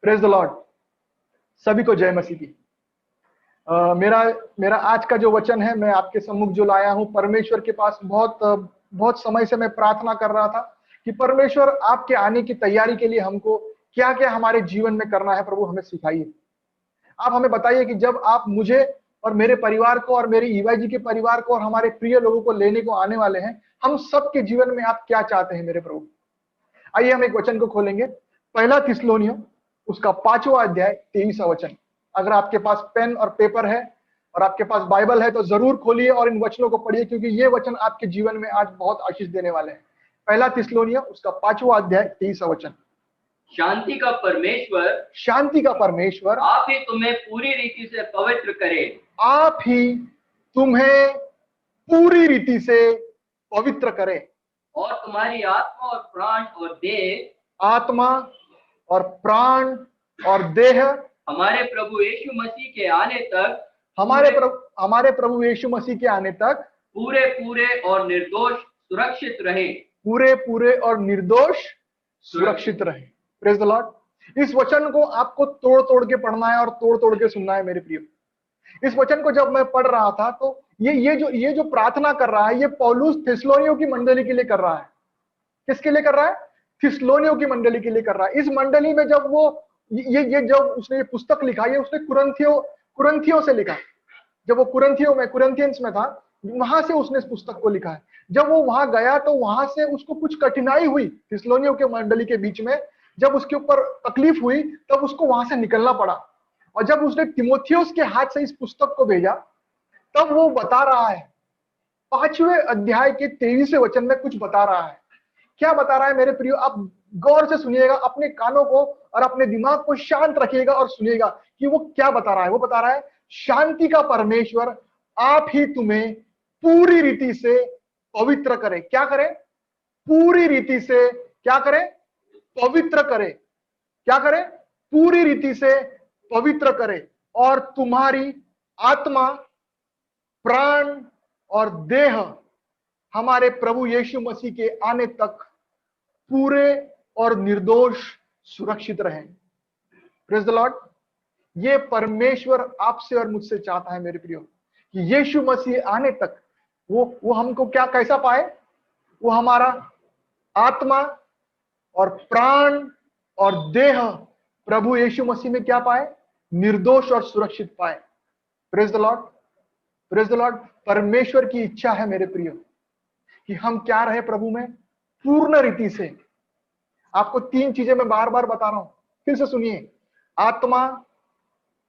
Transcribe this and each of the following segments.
Praise the Lord. सभी को जय मसीह की। मेरा मेरा आज का जो वचन है, मैं आपके सम्मुख जो लाया हूं, परमेश्वर के पास बहुत समय से मैं प्रार्थना कर रहा था कि परमेश्वर आपके आने की तैयारी के लिए हमको क्या क्या हमारे जीवन में करना है, प्रभु हमें सिखाइए। आप हमें बताइए कि जब आप मुझे और मेरे परिवार को और मेरे ईवाई जी के परिवार को और हमारे प्रिय लोगों को लेने को आने वाले हैं, हम सबके जीवन में आप क्या चाहते हैं मेरे प्रभु। आइए हम एक वचन को खोलेंगे, पहला थिस्सलुनीय उसका 5वां अध्याय 23वां वचन। अगर आपके पास पेन और पेपर है और आपके पास बाइबल है तो जरूर खोलिए और इन वचनों को पढ़िए, क्योंकि ये वचन आपके जीवन में आज बहुत आशीष देने वाले हैं। पहला थिस्सलुनीय उसका 5वां अध्याय 23वां वचन। शांति का परमेश्वर आप ही तुम्हें पूरी रीति से पवित्र करे। आप ही तुम्हें पूरी रीति से पवित्र करे और तुम्हारी आत्मा और प्राण और देह, आत्मा और प्राण और देह हमारे प्रभु यीशु मसीह के आने तक हमारे प्रभु यीशु मसीह के आने तक पूरे पूरे और निर्दोष सुरक्षित रहे। पूरे पूरे और निर्दोष सुरक्षित रहे। Praise the Lord. इस वचन को आपको तोड़ तोड़ के पढ़ना है और तोड़ तोड़ के सुनना है मेरे प्रियो। इस वचन को जब मैं पढ़ रहा था तो ये जो प्रार्थना कर रहा है, ये पौलुस थिस्सलुनीयों की मंडली के लिए कर रहा है। किसके लिए कर रहा है? थिस्सलुनीयों की मंडली के लिए कर रहा है। इस मंडली में जब वो जब उसने ये पुस्तक लिखा, ये उसने कुरिन्थियों से लिखा। जब वो कुरिन्थियंस में था, वहां से उसने इस पुस्तक को लिखा है। जब वो वहां गया तो वहां से उसको कुछ कठिनाई हुई थिस्सलुनीयों के मंडली के बीच में। जब उसके ऊपर तकलीफ हुई तब उसको वहां से निकलना पड़ा। और जब उसने तीमुथियुस के हाथ से इस पुस्तक को भेजा, तब वो बता रहा है 5वें अध्याय के 23वें वचन में कुछ बता रहा है। क्या बता रहा है मेरे प्रियो? आप गौर से सुनिएगा, अपने कानों को और अपने दिमाग को शांत रखिएगा और सुनिएगा कि वो क्या बता रहा है। वो बता रहा है, शांति का परमेश्वर आप ही तुम्हें पूरी रीति से पवित्र करे। क्या करे? पूरी रीति से क्या करे? पवित्र करे। क्या करे? पूरी रीति से पवित्र करे और तुम्हारी आत्मा, प्राण और देह हमारे प्रभु यीशु मसीह के आने तक पूरे और निर्दोष सुरक्षित रहें। Praise the Lord. ये परमेश्वर आपसे और मुझसे चाहता है मेरे प्रियो कि यीशु मसीह आने तक वो हमको क्या कैसा पाए? वो हमारा आत्मा और प्राण और देह प्रभु यीशु मसीह में क्या पाए? निर्दोष और सुरक्षित पाए। Praise the Lord. Praise the Lord. परमेश्वर की इच्छा है मेरे प्रियो कि हम क्या रहे प्रभु में पूर्ण रीति से। आपको 3 चीजें मैं बार बार बता रहा हूं, फिर से सुनिए। आत्मा,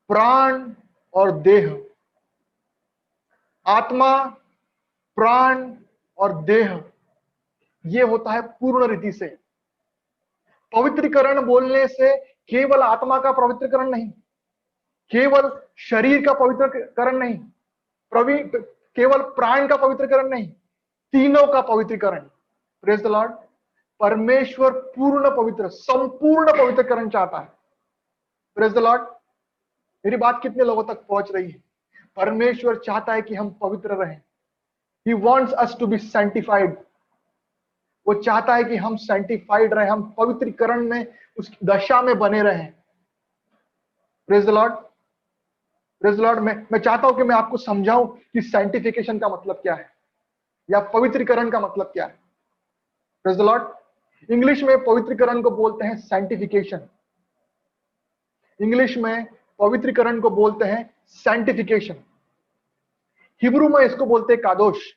प्राण और देह। आत्मा, प्राण और देह, ये होता है पूर्ण रीति से। पवित्रीकरण बोलने से केवल आत्मा का पवित्रीकरण नहीं, केवल शरीर का पवित्रीकरण नहीं, केवल प्राण का पवित्रीकरण नहीं, तीनों का पवित्रीकरण। Praise the Lord. परमेश्वर पूर्ण पवित्र, संपूर्ण पवित्रकरण चाहता है। Praise the Lord. मेरी बात कितने लोगों तक पहुंच रही है? परमेश्वर चाहता है कि हम पवित्र रहें। He wants us to be sanctified। वो चाहता है कि हम सैंटिफाइड रहे, हम पवित्रीकरण में उस दशा में बने रहें। Praise the Lord. Praise the Lord. मैं चाहता हूं कि मैं आपको समझाऊं कि सैंटिफिकेशन का मतलब क्या है या पवित्रीकरण का मतलब क्या है। Praise the Lord. इंग्लिश में पवित्रीकरण को बोलते हैं सैंटिफिकेशन। इंग्लिश में पवित्रीकरण को बोलते हैं सैंटिफिकेशन। हिब्रू में इसको बोलते हैं कादोश,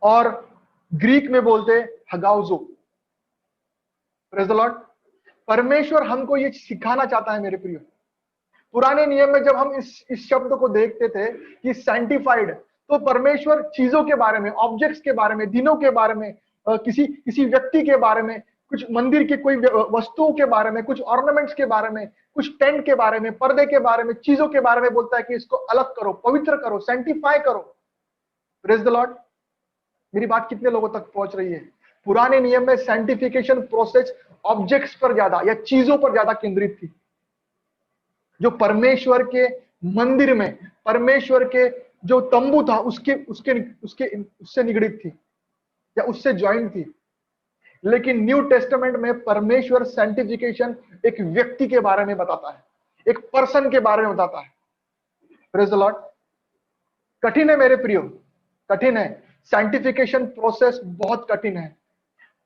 और ग्रीक में बोलते हैं हगाउजो। Praise the Lord. परमेश्वर हमको ये सिखाना चाहता है मेरे प्रियो। पुराने नियम में जब हम इस शब्द को देखते थे कि सैंटिफाइड, तो परमेश्वर चीजों के बारे में, ऑब्जेक्ट्स के बारे में, दिनों के बारे में, किसी व्यक्ति के बारे में, कुछ मंदिर के कोई वस्तुओं के बारे में, कुछ ऑर्नामेंट्स के बारे में, कुछ टेंट के बारे में, पर्दे के बारे में, चीजों के बारे में बोलता है कि इसको अलग करो, पवित्र करो, सैंटिफाई करो। Praise the Lord. मेरी बात कितने लोगों तक पहुंच रही है? पुराने नियम में सैंटिफिकेशन प्रोसेस ऑब्जेक्ट्स पर ज्यादा या चीजों पर ज्यादा केंद्रित थी। जो परमेश्वर के मंदिर में, परमेश्वर के जो तंबू था उससे निगड़ित थी या उससे ज्वाइन थी। लेकिन न्यू टेस्टामेंट में परमेश्वर सैंटिफिकेशन एक व्यक्ति के बारे में बताता है, एक पर्सन के बारे में बताता है। Praise the Lord. कठिन है मेरे प्रियो, कठिन है। सैंटिफिकेशन प्रोसेस बहुत कठिन है,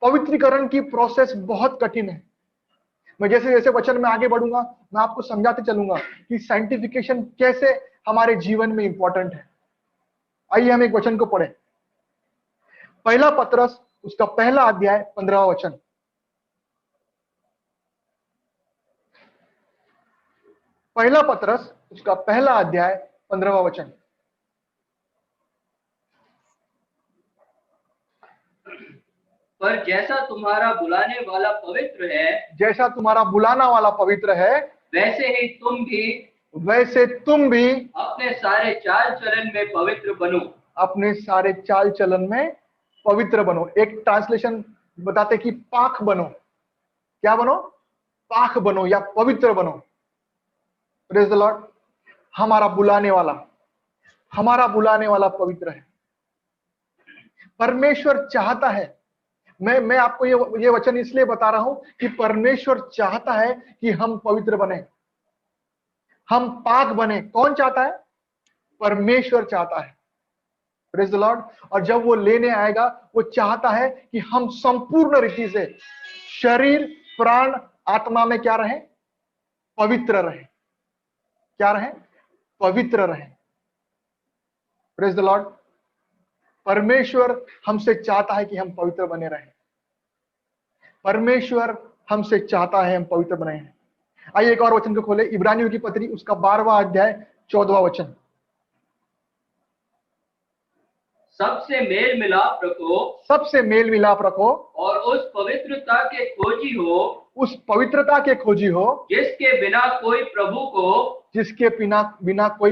पवित्रीकरण की प्रोसेस बहुत कठिन है। मैं जैसे जैसे वचन में आगे बढ़ूंगा, मैं आपको समझाते चलूंगा कि सैंटिफिकेशन कैसे हमारे जीवन में इंपॉर्टेंट है। आइए हम एक वचन को पढ़ें। पहला पत्रस उसका पहला अध्याय 15वां वचन। पहला पत्रस उसका पहला अध्याय 15वां वचन। पर जैसा तुम्हारा बुलाने वाला पवित्र है, जैसा तुम्हारा बुलाना वाला पवित्र है, वैसे तुम भी अपने सारे चाल चलन में पवित्र बनो। अपने सारे चाल चलन में पवित्र बनो। एक ट्रांसलेशन बताते कि पाक बनो। क्या बनो? पाक बनो या पवित्र बनो। Praise the Lord. हमारा बुलाने वाला पवित्र है। परमेश्वर चाहता है, मैं आपको ये वचन इसलिए बता रहा हूं कि परमेश्वर चाहता है कि हम पवित्र बने, हम पाक बने। कौन चाहता है? परमेश्वर चाहता है। Praise the lord. और जब वो लेने आएगा, वो चाहता है कि हम संपूर्ण रीति से शरीर, प्राण, आत्मा में क्या रहे? पवित्र रहे। क्या रहे? पवित्र रहे। Praise the Lord. परमेश्वर हमसे चाहता है कि हम पवित्र बने रहें। परमेश्वर हमसे चाहता है हम पवित्र बने हैं। आइए एक और वचन को खोले, इब्रानियों की पत्री उसका 12वां अध्याय 14वां वचन। सबसे मेल मिलाप रखो, सबसे मेल मिलाप रखो, और उस पवित्रता के खोजी हो, उस पवित्रता के खोजी हो, जिसके बिना कोई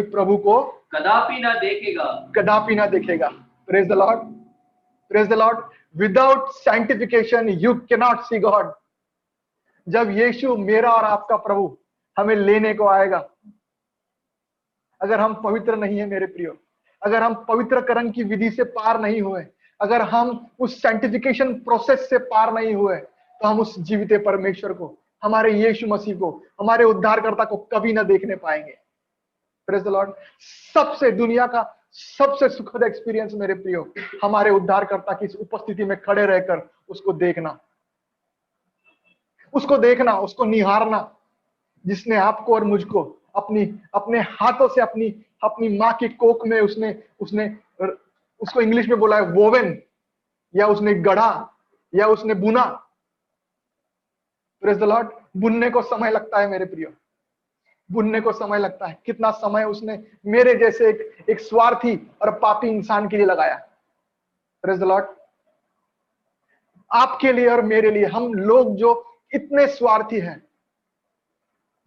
प्रभु को कदापि ना देखेगा। Praise the Lord. Praise the Lord. Without साइंटिफिकेशन you cannot see God. जब यीशु मेरा और आपका प्रभु हमें लेने को आएगा, अगर हम पवित्र नहीं है मेरे प्रियो, अगर हम पवित्रकरण की विधि से पार नहीं हुए, अगर हम उस सैंटिफिकेशन प्रोसेस से पार नहीं हुए, तो हम उस जीवित परमेश्वर को, हमारे यीशु मसीह को, हमारे उद्धारकर्ता को कभी ना देखने पाएंगे। Praise the Lord. सबसे दुनिया का सबसे सुखद एक्सपीरियंस मेरे प्रियो, हमारे उद्धारकर्ता की इस उपस्थिति में खड़े रहकर उसको देखना, उसको निहारना, जिसने आपको और मुझको अपने हाथों से अपनी माँ की कोख में उसने उसको इंग्लिश में बोला है वोवेन, या उसने गढ़ा, या उसने बुना। Praise the Lord. बुनने को समय लगता है मेरे प्रियो, बुनने को समय लगता है। कितना समय उसने मेरे जैसे एक स्वार्थी और पापी इंसान के लिए लगाया। Praise the Lord. आपके लिए और मेरे लिए, हम लोग जो इतने स्वार्थी हैं,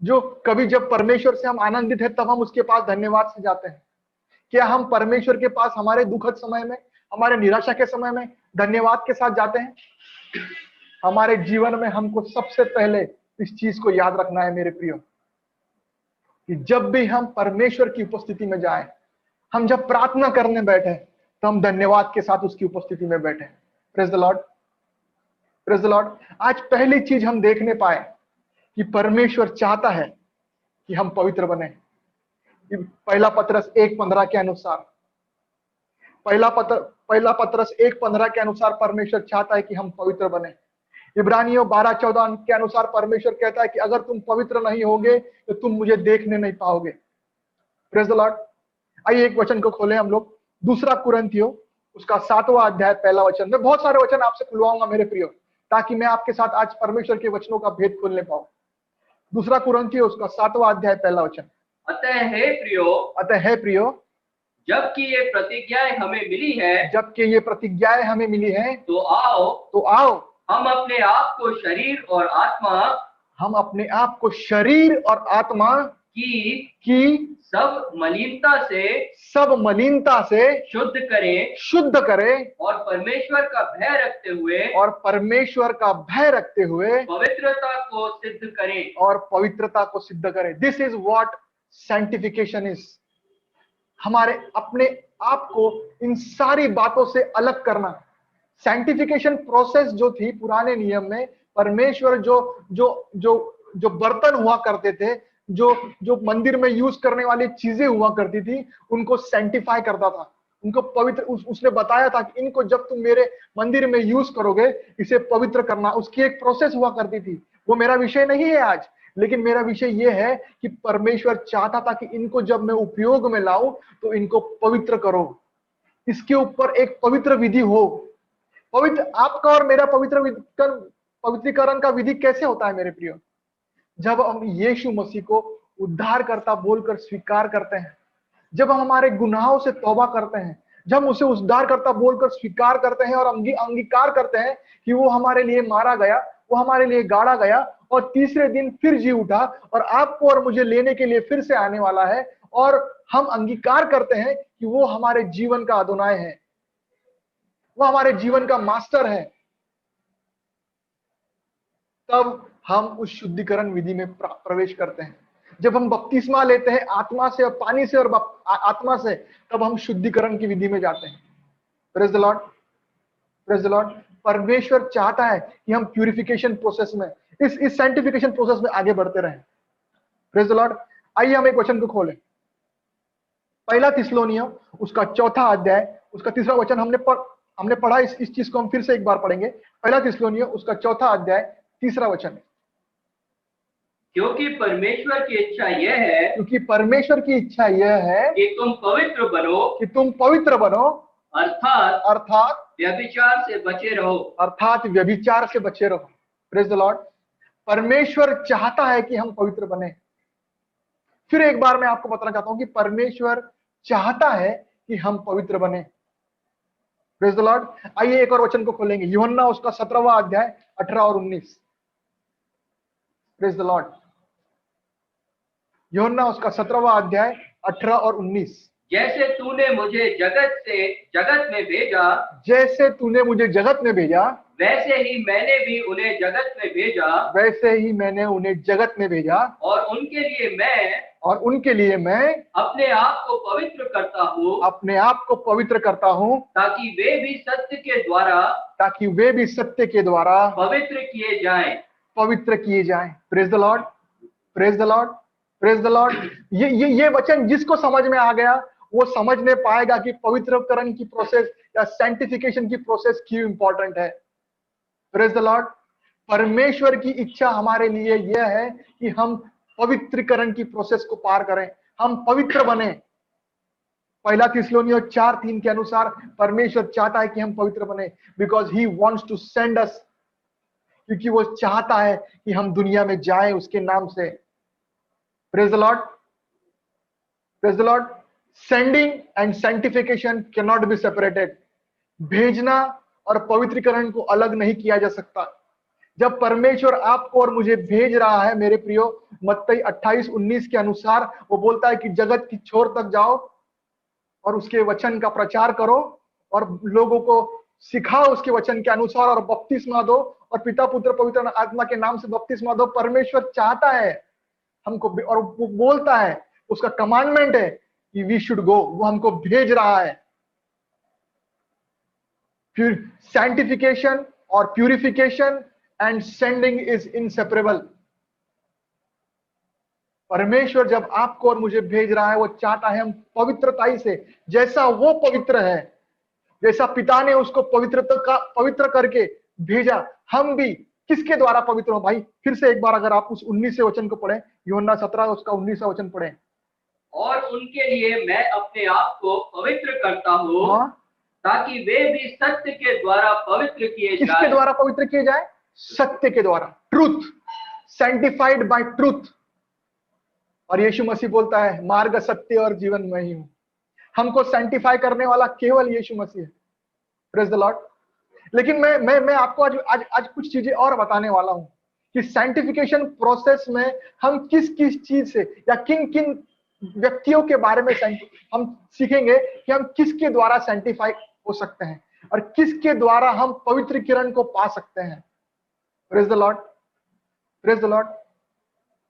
जो कभी जब परमेश्वर से हम आनंदित हैं तब हम उसके पास धन्यवाद से जाते हैं। क्या हम परमेश्वर के पास हमारे दुखद समय में, हमारे निराशा के समय में धन्यवाद के साथ जाते हैं? हमारे जीवन में हमको सबसे पहले इस चीज को याद रखना है मेरे प्रियो, कि जब भी हम परमेश्वर की उपस्थिति में जाएं, हम जब प्रार्थना करने बैठे तो हम धन्यवाद के साथ उसकी उपस्थिति में बैठे। Praise the Lord. Praise the Lord. आज पहली चीज हम देखने पाए कि परमेश्वर चाहता है कि हम पवित्र बने। पहला पत्रस 1:15 के अनुसार, पहला पत्रस 1:15 के अनुसार परमेश्वर चाहता है कि हम पवित्र बने। इब्रानियों 12:14 के अनुसार परमेश्वर कहता है कि अगर तुम पवित्र नहीं होगे तो तुम मुझे देखने नहीं पाओगे। Praise the Lord. आइए एक वचन को खोले हम लोग, दूसरा कुरिन्थियों उसका 7वां अध्याय पहला वचन। मैं बहुत सारे वचन आपसे खुलवाऊंगा मेरे प्रियो, ताकि मैं आपके साथ आज परमेश्वर के वचनों का भेद खोलने पाऊं। दूसरा कुरिन्थियों उसका 7वां अध्याय पहला वचन। अतः हे प्रियो, जबकि ये प्रतिज्ञाएं हमें मिली है, तो आओ हम अपने आप को शरीर और आत्मा की सब मलिनता से शुद्ध करें, और परमेश्वर का भय रखते हुए पवित्रता को सिद्ध करें। This is what sanctification is. हमारे अपने आप को इन सारी बातों से अलग करना, सैंक्टिफिकेशन प्रोसेस जो थी पुराने नियम में, परमेश्वर जो जो जो जो बर्तन हुआ करते थे, जो जो मंदिर में यूज करने वाली चीजें हुआ करती थी, उनको सैंक्टिफाई करता था, उनको पवित्र उसने बताया था कि इनको जब तुम मेरे मंदिर में यूज करोगे, इसे पवित्र करना, उसकी एक प्रोसेस हुआ करती थी। वो मेरा विषय नहीं है आज, लेकिन मेरा विषय ये है कि परमेश्वर चाहता था कि इनको जब मैं उपयोग में लाऊं तो इनको पवित्र करो, इसके ऊपर एक पवित्र विधि हो। पवित्र आपका और मेरा पवित्रीकरण का विधि कैसे होता है मेरे प्रियो? जब हम यीशु मसीह को उद्धारकर्ता बोलकर स्वीकार करते हैं, जब हम हमारे गुनाहों से तौबा करते हैं, जब हम उसे उद्धारकर्ता बोलकर स्वीकार करते हैं और अंगीकार करते हैं कि वो हमारे लिए मारा गया, वो हमारे लिए गाड़ा गया और तीसरे दिन फिर जी उठा और आपको और मुझे लेने के लिए फिर से आने वाला है, और हम अंगीकार करते हैं कि वो हमारे जीवन का अदोनाय है, वो हमारे जीवन का मास्टर है, तब हम उस शुद्धिकरण विधि में प्रवेश करते हैं। जब हम बपतिस्मा लेते हैं आत्मा से और पानी से और आत्मा से, तब हम शुद्धिकरण की विधि में जाते हैं। Praise the Lord, praise the Lord. परमेश्वर चाहता है कि हम प्यूरिफिकेशन प्रोसेस में, इस सैंक्टिफिकेशन प्रोसेस में आगे बढ़ते रहें। Praise the Lord. आइए हम एक वचन को खोलें, पहला थिस्सलुनीय उसका 4था अध्याय उसका 3रा वचन हमने पढ़ा, इस चीज को हम फिर से एक बार पढ़ेंगे। पहला थिस्सलुनीय उसका 4था अध्याय 3रा वचन। क्योंकि परमेश्वर की इच्छा यह है, क्योंकि परमेश्वर की इच्छा यह है कि तुम पवित्र बनो, कि तुम पवित्र बनो, अर्थात व्यभिचार से बचे रहो, अर्थात व्यभिचार से बचे रहो। Praise the Lord. परमेश्वर चाहता है कि हम पवित्र बने। फिर एक बार मैं आपको बताना चाहता हूं कि परमेश्वर चाहता है कि हम पवित्र बने। Praise the Lord. आइए एक और वचन को खोलेंगे, यूहन्ना उसका 17वां अध्याय 18 और 19। Praise the Lord. यूहन्ना उसका 17वां अध्याय 18 और 19। जैसे तूने मुझे जगत में भेजा, जैसे तूने मुझे जगत में भेजा, वैसे ही मैंने भी उन्हें जगत में भेजा, वैसे ही मैंने उन्हें जगत में भेजा, और उनके लिए मैं अपने आप को पवित्र करता हूँ, ताकि वे भी सत्य के द्वारा पवित्र किए जाएं। Praise the Lord, praise the Lord, praise the Lord. ये वचन जिसको समझ में आ गया वो समझने पाएगा कि पवित्रकरण की प्रोसेस या सैंक्टिफिकेशन की प्रोसेस क्यों इंपॉर्टेंट है। Praise the Lord. परमेश्वर की इच्छा हमारे लिए यह है कि हम पवित्रकरण की प्रोसेस को पार करें, हम पवित्र बने। पहला थिस्सलुनीय 4:3 के अनुसार परमेश्वर चाहता है कि हम पवित्र बने, because he wants to send us, क्योंकि वो चाहता है कि हम दुनिया में जाएं उसके नाम से। Praise the Lord, praise the Lord. Sending and sanctification can not be separated. भेजना और पवित्रीकरण को अलग नहीं किया जा सकता। जब परमेश्वर आपको और मुझे भेज रहा है मेरे प्रियो, मत्ती 28:19 के अनुसार वो बोलता है कि जगत की छोर तक जाओ और उसके वचन का प्रचार करो और लोगों को सिखाओ उसके वचन के अनुसार और बपतिस्मा दो और पिता पुत्र पवित्र आत्मा के नाम से बपतिस्मा दो। परमेश्वर चाहता है हमको, और वो बोलता है, उसका कमांडमेंट है कि वी शुड गो, वो हमको भेज रहा है। फिर सैंक्टिफिकेशन और purification and sending is inseparable. परमेश्वर जब आपको और मुझे भेज रहा है वो चाहता है हम पवित्रताई से, जैसा वो पवित्र है, जैसा पिता ने उसको पवित्र करके भेजा, हम भी किसके द्वारा पवित्र हो भाई? फिर से एक बार अगर आप उस 19वें वचन को पढ़ें, यूहन्ना 17 उसका 19वां वचन पढ़ें। और उनके लिए मैं अपने आप को पवित्र करता हूँ, ताकि वे भी सत्य के द्वारा पवित्र किए जाएं। किसके द्वारा पवित्र किए जाए? सत्य के द्वारा। Truth, sanctified by truth. और यीशु मसीह बोलता है मार्ग, सत्य और जीवन मैं ही हूं। हमको सैंक्टिफाई करने वाला केवल यीशु मसीह है। Praise the Lord. लेकिन मैं आपको आज कुछ चीजें और बताने वाला हूं कि सैंक्टिफिकेशन प्रोसेस में हम किस चीज से या किन व्यक्तियों के बारे में हम सीखेंगे कि हम किसके द्वारा सैंक्टिफाई हो सकते हैं और किसके द्वारा हम पवित्रीकरण को पा सकते हैं। Praise the Lord, praise the Lord,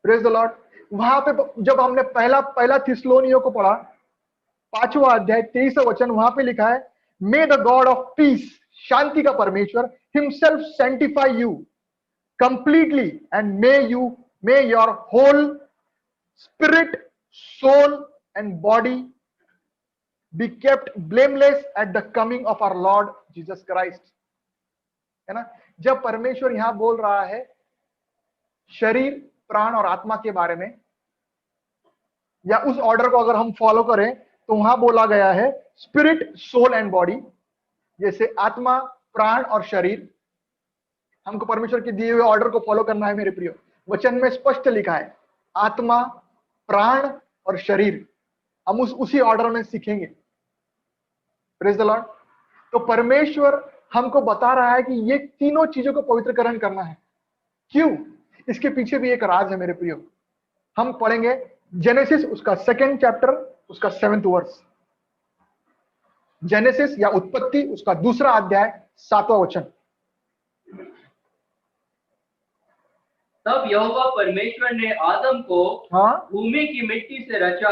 praise the Lord. वहां पे जब हमने पहला थिस्सलुनीय को पढ़ा, 5वां अध्याय 23वां वचन, वहां पे लिखा है, may the God of peace शांति का परमेश्वर himself sanctify you completely and may your whole spirit, soul and body be kept blameless at the coming of our Lord Jesus Christ. है ना, जब परमेश्वर यहां बोल रहा है शरीर, प्राण और आत्मा के बारे में, या उस ऑर्डर को अगर हम फॉलो करें तो वहां बोला गया है स्पिरिट, सोल एंड बॉडी। जैसे आत्मा, प्राण और शरीर, हमको परमेश्वर के दिए हुए ऑर्डर को फॉलो करना है मेरे प्रियो। वचन में स्पष्ट लिखा है आत्मा, प्राण और शरीर, हम उसी ऑर्डर में सीखेंगे। Praise the Lord. तो परमेश्वर हमको बता रहा है कि ये तीनों चीजों को पवित्रकरण करना है। क्यों? इसके पीछे भी एक राज है मेरे प्रियो। हम पढ़ेंगे जेनेसिस उसका 2nd चैप्टर उसका 7th वर्स। जेनेसिस या उत्पत्ति उसका 2रा अध्याय 7वां वचन। तब यहोवा परमेश्वर ने आदम को भूमि की मिट्टी से रचा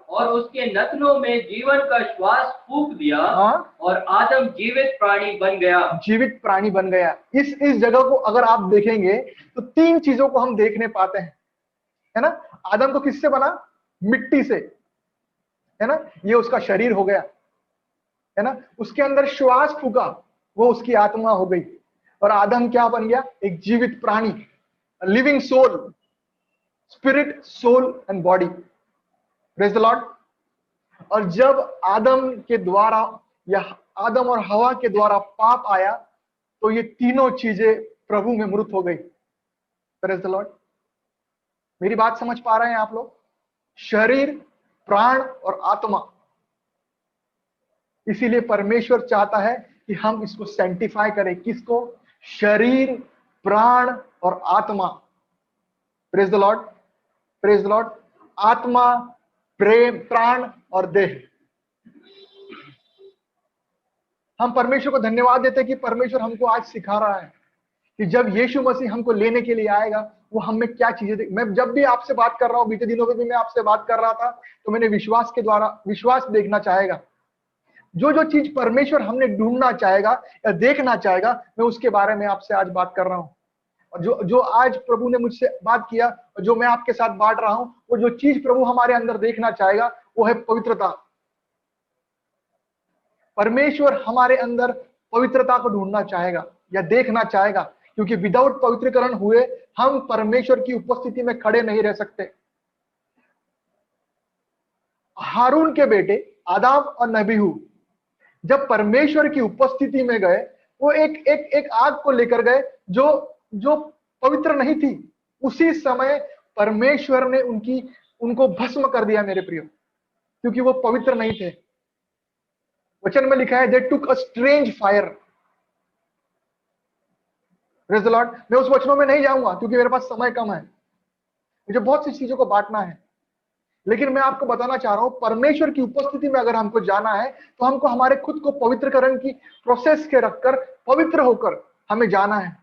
और उसके नथनों में जीवन का श्वास फूंक दिया और आदम जीवित प्राणी बन गया। जीवित प्राणी बन गया। इस जगह को अगर आप देखेंगे तो 3 चीजों को हम देखने पाते हैं, है ना। आदम को किससे बना? मिट्टी से, है ना। ये उसका शरीर हो गया, है ना। उसके अंदर श्वास फूका, वो उसकी आत्मा हो गई। और आदम क्या बन गया? एक जीवित प्राणी, living soul, spirit, soul and body. Praise the lord. और जब आदम के द्वारा या आदम और हवा के द्वारा पाप आया तो ये तीनों चीजें प्रभु में मृत हो गई। Praise the Lord. मेरी बात समझ पा रहे हैं आप लोग? शरीर, प्राण और आत्मा। इसीलिए परमेश्वर चाहता है कि हम इसको सेंटिफाई करें। किसको? शरीर, प्राण और आत्मा। Praise the Lord, praise the Lord. आत्मा, प्रेम, प्राण और देह। हम परमेश्वर को धन्यवाद देते हैं कि परमेश्वर हमको आज सिखा रहा है कि जब यीशु मसीह हमको लेने के लिए आएगा वो हमें क्या चीजें मैं जब भी आपसे बात कर रहा हूं, बीते दिनों में भी मैं आपसे बात कर रहा था, तो मैंने विश्वास के द्वारा विश्वास देखना चाहेगा। जो चीज परमेश्वर हमने ढूंढना चाहेगा या देखना चाहेगा, मैं उसके बारे में आपसे आज बात कर रहा हूं। और जो आज प्रभु ने मुझसे बात किया और जो मैं आपके साथ बांट रहा हूं, वो जो चीज प्रभु हमारे अंदर देखना चाहेगा वो है पवित्रता। परमेश्वर हमारे अंदर पवित्रता को ढूंढना चाहेगा या देखना चाहेगा, क्योंकि विदाउट पवित्रकरण हुए हम परमेश्वर की उपस्थिति में खड़े नहीं रह सकते। हारून के बेटे आदाम और नबीहू जब परमेश्वर की उपस्थिति में गए, वो एक आग को लेकर गए जो पवित्र नहीं थी। उसी समय परमेश्वर ने उनको भस्म कर दिया मेरे प्रियो, क्योंकि वो पवित्र नहीं थे। वचन में लिखा है they took a strange fire. Praise the Lord. मैं उस वचनों में नहीं जाऊंगा क्योंकि मेरे पास समय कम है, मुझे बहुत सी चीजों को बांटना है। लेकिन मैं आपको बताना चाह रहा हूं, परमेश्वर की उपस्थिति में अगर हमको जाना है तो हमको हमारे खुद को पवित्रकरण की प्रोसेस के रखकर पवित्र होकर हमें जाना है।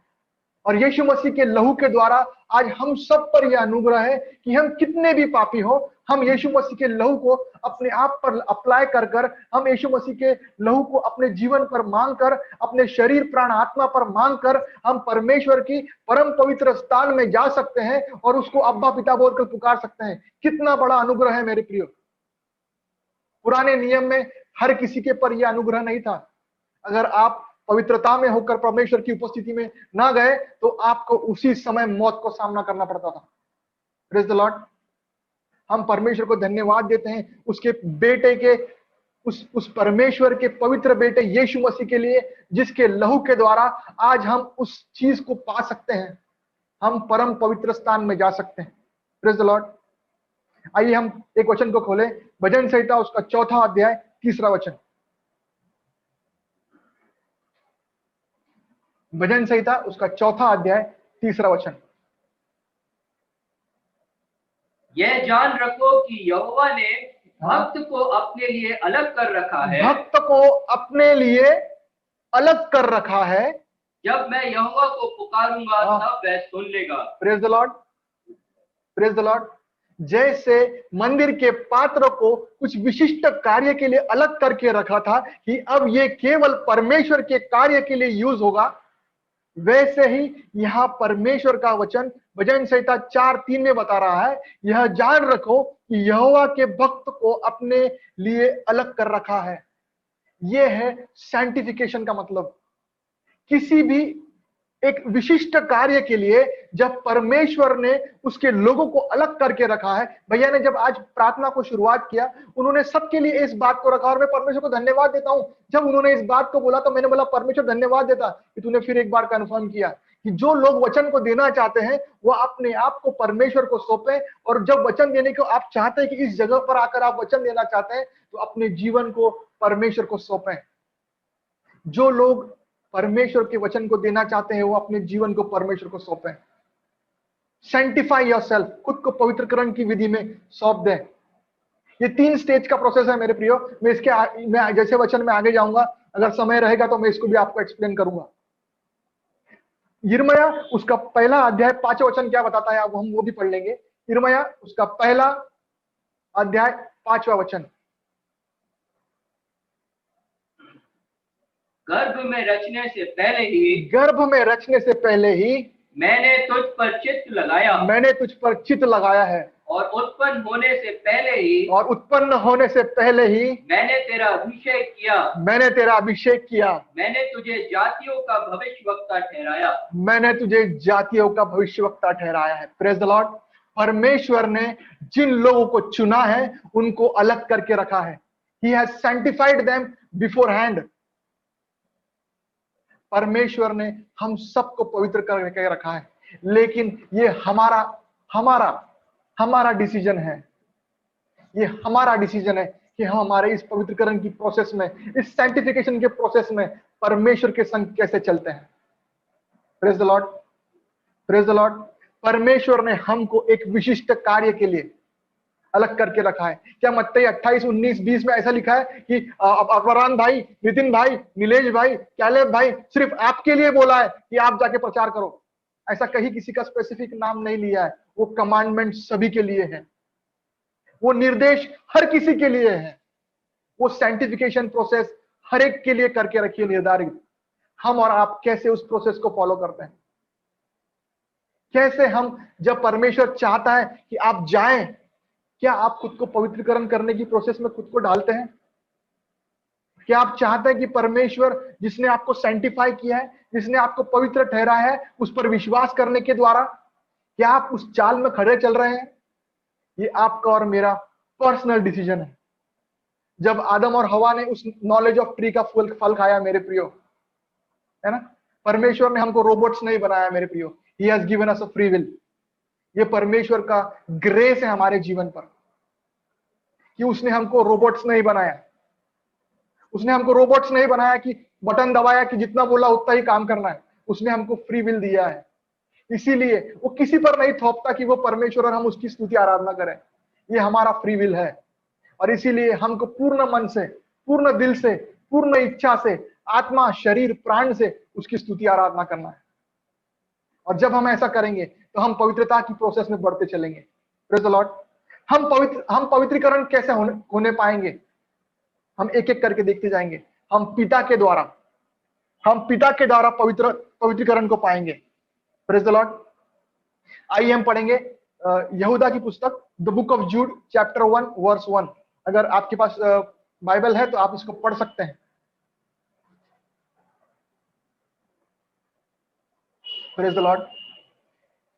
और यीशु मसीह के लहू के द्वारा आज हम सब पर यह अनुग्रह है कि हम कितने भी पापी हो, हम यीशु मसीह के लहू को अपने आप पर अप्लाई कर हम यीशु मसीह के लहू को अपने जीवन पर मांगकर, अपने शरीर, प्राण, आत्मा पर मांगकर हम परमेश्वर की परम पवित्र स्थान में जा सकते हैं और उसको अब्बा पिता बोलकर पुकार सकते हैं। कितना बड़ा अनुग्रह है मेरे प्रियो। पुराने नियम में हर किसी के पर यह अनुग्रह नहीं था। अगर आप पवित्रता में होकर परमेश्वर की उपस्थिति में ना गए तो आपको उसी समय मौत को सामना करना पड़ता था। Praise the Lord. हम परमेश्वर को धन्यवाद देते हैं उसके बेटे के उस परमेश्वर के पवित्र बेटे यीशु मसीह के लिए, जिसके लहू के द्वारा आज हम उस चीज को पा सकते हैं, हम परम पवित्र स्थान में जा सकते हैं। Praise the Lord. आइए हम एक वचन को खोलें, भजन संहिता उसका 4था अध्याय 3रा वचन। भजन संहिता उसका 4था अध्याय 3रा वचन। यह जान रखो कि यहोवा ने भक्त को अपने लिए अलग कर रखा है। भक्त को अपने लिए अलग कर रखा है। जब मैं यहोवा को पुकारूंगा तब वह सुन लेगा। Praise the Lord, praise the Lord. जैसे मंदिर के पात्र को कुछ विशिष्ट कार्य के लिए अलग करके रखा था कि अब ये केवल परमेश्वर के कार्य के लिए यूज होगा, वैसे ही यहां परमेश्वर का वचन भजन संहिता 4:3 में बता रहा है, यह जान रखो कि यहोवा के भक्त को अपने लिए अलग कर रखा है। यह है सैंक्टिफिकेशन का मतलब। किसी भी एक विशिष्ट कार्य के लिए जब परमेश्वर ने उसके लोगों को अलग करके रखा है, भैया ने जब आज प्रार्थना को शुरुआत किया, उन्होंने सबके लिए इस बात को रखा और मैं परमेश्वर को धन्यवाद देता हूं। जब उन्होंने इस बात को बोला तो मैंने बोला परमेश्वर धन्यवाद देता कि तूने फिर एक बार कंफर्म किया कि जो लोग वचन को देना चाहते हैं वो अपने आप को परमेश्वर को सौंपे, और जब वचन देने को आप चाहते हैं कि इस जगह पर आकर आप वचन देना चाहते हैं तो अपने जीवन को परमेश्वर को सौंपें। जो लोग परमेश्वर के वचन को देना चाहते हैं वो अपने जीवन को परमेश्वर को सौंपें। सैंक्टिफाई योरसेल्फ, खुद को पवित्रकरण की विधि में सौंप दें। ये 3 स्टेज का प्रोसेस है मेरे प्रियो। मैं जैसे वचन में आगे जाऊंगा, अगर समय रहेगा तो मैं इसको भी आपको एक्सप्लेन करूंगा। यिर्मया उसका पहला अध्याय 5 वचन क्या बताता है, अब हम वो भी पढ़ लेंगे। यिर्मया उसका पहला अध्याय 5वां वचन। गर्भ में रचने से पहले ही मैंने तुझ पर चित्त लगाया है, और उत्पन्न होने से पहले ही मैंने तेरा अभिषेक किया। मैंने तुझे जातियों का भविष्यवक्ता ठहराया है। Praise the Lord. परमेश्वर ने जिन लोगों को चुना है उनको अलग करके रखा है। He has sanctified them beforehand। परमेश्वर ने हम सबको पवित्र करके रखा है, लेकिन ये हमारा डिसीजन है। ये हमारा डिसीजन है कि हम हमारे इस पवित्रकरण की प्रोसेस में, इस सैंक्टिफिकेशन के प्रोसेस में परमेश्वर के संग कैसे चलते हैं। Praise the Lord, praise the Lord. परमेश्वर ने हमको एक विशिष्ट कार्य के लिए अलग करके रखा है। क्या मत्ती 28, 19, 20 में ऐसा लिखा है कि अकबरान भाई, नितिन भाई, नीलेश भाई, कैलेब भाई सिर्फ आपके लिए बोला है कि आप जाके प्रचार करो? ऐसा कहीं किसी का स्पेसिफिक नाम नहीं लिया है। वो कमांडमेंट सभी के लिए है, वो निर्देश हर किसी के लिए है। वो सैंक्टिफिकेशन प्रोसेस हर एक के लिए करके रखिए निर्धारित। हम और आप कैसे उस प्रोसेस को फॉलो करते हैं, कैसे हम, जब परमेश्वर चाहता है कि आप जाएं, क्या आप खुद को पवित्रकरण करने की प्रोसेस में खुद को डालते हैं? क्या आप चाहते हैं कि परमेश्वर जिसने आपको सैंक्टिफाई किया है, जिसने आपको पवित्र ठहराया है, उस पर विश्वास करने के द्वारा क्या आप उस चाल में खड़े चल रहे हैं? ये आपका और मेरा पर्सनल डिसीजन है। जब आदम और हवा ने उस नॉलेज ऑफ ट्री का फल खाया मेरे प्रियो, है ना, परमेश्वर ने हमको रोबोट्स नहीं बनाया मेरे प्रियो। He has given us a free will. ये परमेश्वर का ग्रेस है हमारे जीवन पर कि उसने हमको रोबोट्स नहीं बनाया। उसने हमको रोबोट्स नहीं बनाया कि बटन दबाया कि जितना बोला उतना ही काम करना है। उसने हमको फ्री विल दिया है। इसीलिए वो किसी पर नहीं थोपता कि वो परमेश्वर और हम उसकी स्तुति आराधना करें। ये हमारा फ्री विल है, और इसीलिए हमको पूर्ण मन से, पूर्ण दिल से, पूर्ण इच्छा से, आत्मा, शरीर, प्राण से उसकी स्तुति आराधना करना है। और जब हम ऐसा करेंगे तो हम पवित्रता की प्रोसेस में बढ़ते चलेंगे। Praise the Lord. हम पवित्रीकरण कैसे होने पाएंगे, हम एक एक करके देखते जाएंगे। हम पिता के द्वारा पवित्रीकरण को पाएंगे। Praise the Lord. आइए हम पढ़ेंगे यहूदा की पुस्तक the book of Jude chapter 1 verse 1। अगर आपके पास बाइबल है तो आप इसको पढ़ सकते हैं। Praise the Lord.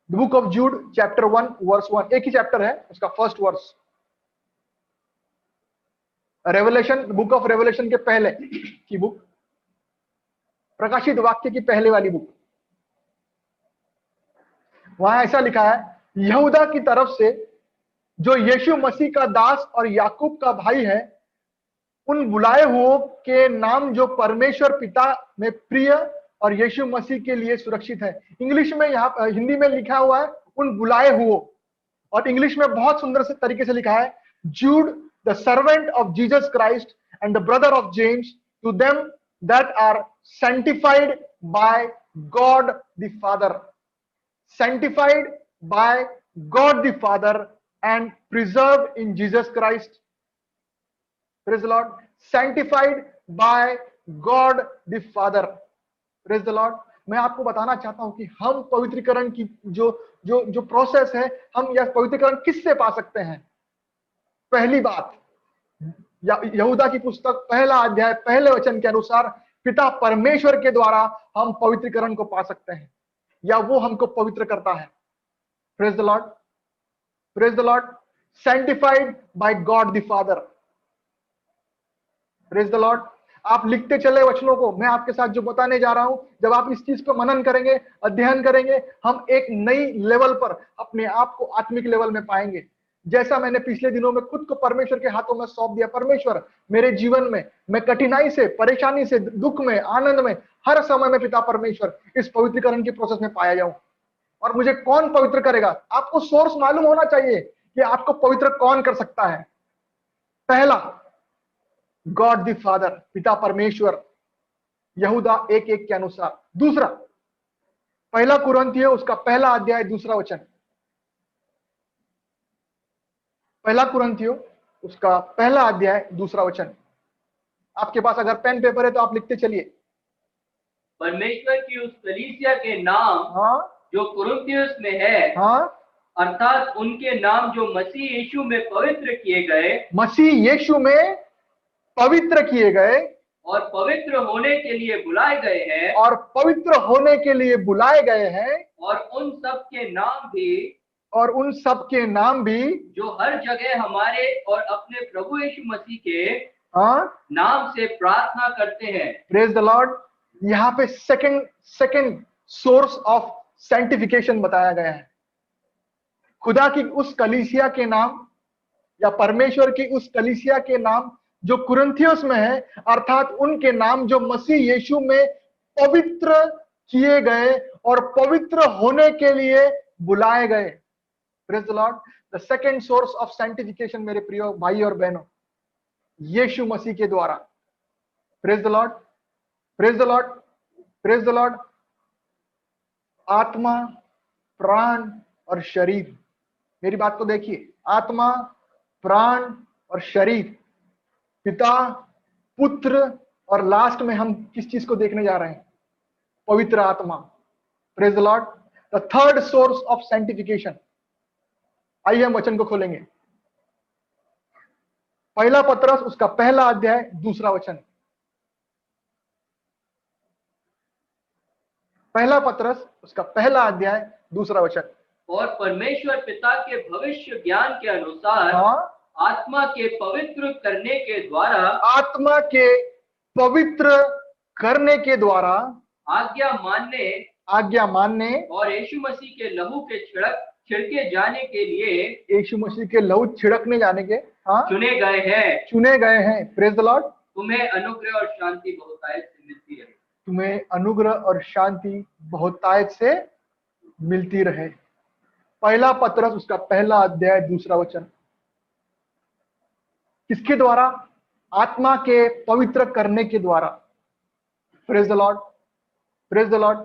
The book of Jude chapter 1 verse 1, एक ही चैप्टर है, उसका first verse. Revelation, book of Revelation के पहले की बुक, प्रकाशित वाक्य की पहले वाली बुक। वहां ऐसा लिखा है, यहूदा की तरफ से जो यीशु मसीह का दास और याकूब का भाई है, उन बुलाए हुओं के नाम जो परमेश्वर पिता में प्रिय और यीशु मसीह के लिए सुरक्षित है। इंग्लिश में, यहाँ हिंदी में लिखा हुआ है उन बुलाए हुओं, और इंग्लिश में बहुत सुंदर से तरीके से लिखा है, Jude the servant of Jesus Christ and the brother of James, to them that are sanctified by God the Father. Sanctified by God the Father and preserved in Jesus Christ. Praise the Lord. Sanctified by God the Father. Praise the Lord. मैं आपको बताना चाहता हूं कि हम पवित्रीकरण की जो जो जो प्रोसेस है, हम यह पवित्रीकरण किससे पा सकते हैं? पहली बात, यहूदा की पुस्तक पहला अध्याय पहले वचन के अनुसार पिता परमेश्वर के द्वारा हम पवित्रीकरण को पा सकते हैं, या वो हमको पवित्र करता है। Praise the Lord, praise the Lord. Sanctified by God the Father. Praise the Lord. आप लिखते चले वचनों को, मैं आपके साथ जो बताने जा रहा हूं, जब आप इस चीज पर मनन करेंगे, अध्ययन करेंगे, हम एक नई लेवल पर अपने आप को आत्मिक लेवल में पाएंगे। जैसा मैंने पिछले दिनों में खुद को परमेश्वर के हाथों में सौंप दिया, परमेश्वर मेरे जीवन में, मैं कठिनाई से, परेशानी से, दुख में, आनंद में, हर समय में पिता परमेश्वर इस पवित्रीकरण की प्रोसेस में पाया जाऊं। और मुझे कौन पवित्र करेगा? आपको सोर्स मालूम होना चाहिए कि आपको पवित्र कौन कर सकता है। पहला, गॉड द फादर, पिता परमेश्वर, यहूदा 1:1 के अनुसार। दूसरा, पहला कुरिन्थियों उसका पहला अध्याय दूसरा वचन। पहला कुरिन्थियों उसका पहला अध्याय दूसरा वचन। आपके पास अगर पेन पेपर है तो आप लिखते चलिए। परमेश्वर की उस कलीसिया के नाम, हाँ, जो कुरिन्थियोस में है, हाँ, अर्थात उनके नाम जो मसीह यीशु में पवित्र किए गए, मसीह यीशु में पवित्र किए गए और पवित्र होने के लिए बुलाए गए हैं, और पवित्र होने के लिए बुलाए गए हैं, और उन सब के नाम भी, और उन सब के नाम भी, जो हर जगह हमारे और अपने प्रभु यीशु मसीह के हाँ, नाम से प्रार्थना करते हैं। Praise the Lord. यहाँ पे सेकंड सोर्स ऑफ सैंटिफिकेशन बताया गया है। खुदा की उस कलीसिया के नाम, या परमेश्वर की उस कलीसिया के नाम जो कुरिन्थियोस में है, अर्थात उनके नाम जो मसीह यीशु में पवित्र किए गए और पवित्र होने के लिए बुलाए गए। Praise the Lord. The second source of sanctification मेरे प्रिय भाई और बहनों, यीशु मसीह के द्वारा। Praise the Lord, praise the Lord, praise the Lord. आत्मा, प्राण और शरीर, मेरी बात को देखिए, आत्मा, प्राण और शरीर, पिता, पुत्र, और लास्ट में हम किस चीज को देखने जा रहे हैं? पवित्र आत्मा। Praise the Lord. The third source of sanctification. आइए हम वचन को खोलेंगे। पहला पत्रस उसका पहला अध्याय दूसरा वचन। पहला पत्रस उसका पहला अध्याय दूसरा वचन। और परमेश्वर पिता के भविष्य ज्ञान के अनुसार, हाँ, आत्मा के पवित्र करने के द्वारा, आत्मा के पवित्र करने के द्वारा, आज्ञा मानने और यीशु मसीह के लहू के छिड़के जाने के लिए यीशु मसीह के लहू छिड़कने जाने के, हाँ, चुने गए हैं। चुने गए हैं। Praise the Lord. तुम्हें अनुग्रह और शांति बहुतायत से मिलती रहे। तुम्हें अनुग्रह और शांति बहुतायत से मिलती रहे। पहला पत्रस उसका पहला अध्याय दूसरा वचन। किसके द्वारा? आत्मा के पवित्र करने के द्वारा। Praise the Lord, praise the Lord,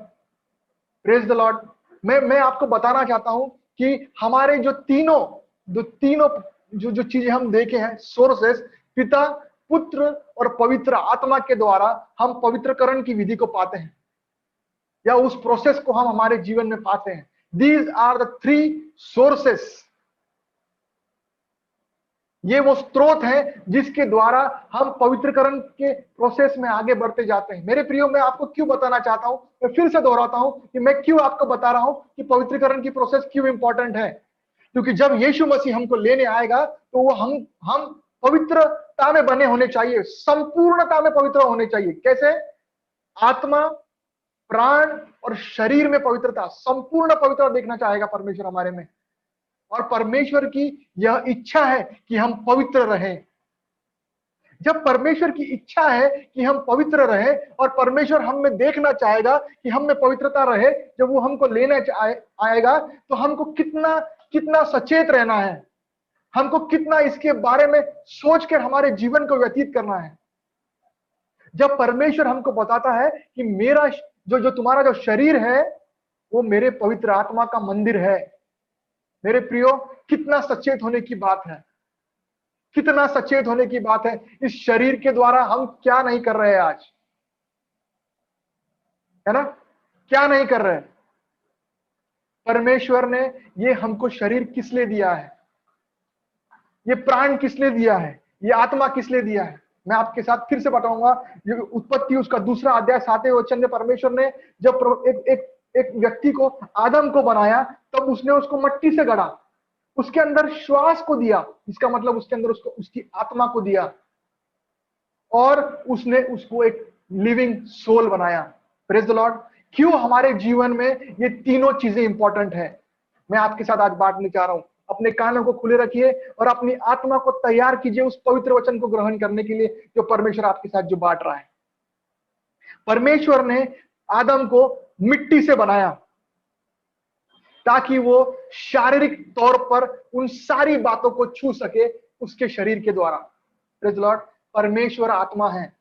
praise the Lord. मैं आपको बताना चाहता हूं कि हमारे जो तीनों जो चीजें हम देखे हैं, सोर्सेस, पिता, पुत्र और पवित्र आत्मा के द्वारा हम पवित्रकरण की विधि को पाते हैं, या उस प्रोसेस को हम हमारे जीवन में पाते हैं। These are the three sources। ये वो स्रोत है जिसके द्वारा हम पवित्रकरण के प्रोसेस में आगे बढ़ते जाते हैं। मेरे प्रियो, मैं आपको क्यों बताना चाहता हूं, मैं फिर से दोहराता हूं कि मैं क्यों आपको बता रहा हूं कि पवित्रकरण की प्रोसेस क्यों इंपॉर्टेंट है। क्योंकि जब यीशु मसीह हमको लेने आएगा तो वो हम पवित्रता में बने होने चाहिए, संपूर्णता में पवित्र होने चाहिए। कैसे? आत्मा, प्राण और शरीर में पवित्रता, संपूर्ण पवित्रता देखना चाहेगा परमेश्वर हमारे में। और परमेश्वर की यह इच्छा है कि हम पवित्र रहें। जब परमेश्वर की इच्छा है कि हम पवित्र रहें और परमेश्वर हम में देखना चाहेगा कि हम में पवित्रता रहे, जब वो हमको लेने आएगा तो हमको कितना सचेत रहना है, हमको कितना इसके बारे में सोचकर हमारे जीवन को व्यतीत करना है। जब परमेश्वर हमको बताता है कि मेरा जो तुम्हारा जो शरीर है वो मेरे पवित्र आत्मा का मंदिर है। मेरे प्रियो, कितना सचेत होने की बात है, कितना सचेत होने की बात है। इस शरीर के द्वारा हम क्या नहीं कर रहे हैं आज, है ना, क्या नहीं कर रहे हैं। परमेश्वर ने ये हमको शरीर किस लिए दिया है, ये प्राण किस लिए दिया है, ये आत्मा किस लिए दिया है। मैं आपके साथ फिर से बताऊंगा, ये उत्पत्ति उसका 2 अध्याय 7वें वचन में परमेश्वर ने जब एक व्यक्ति को, आदम को बनाया, तब उसने उसको मिट्टी से गढ़ा, उसके अंदर श्वास को दिया, इसका मतलब उसके अंदर उसको उसकी आत्मा को दिया, और उसने उसको एक लिविंग सोल बनाया। Praise the Lord. क्यों हमारे जीवन में ये तीनों चीजें इंपॉर्टेंट है, मैं आपके साथ आज बांटने चाह रहा हूं। अपने कानों को खुले रखिए और अपनी आत्मा को तैयार कीजिए उस पवित्र वचन को ग्रहण करने के लिए जो परमेश्वर आपके साथ जो बांट रहा है। परमेश्वर ने आदम को मिट्टी से बनाया ताकि वो शारीरिक तौर पर उन सारी बातों को छू सके उसके शरीर के द्वारा। Praise Lord. परमेश्वर आत्मा है,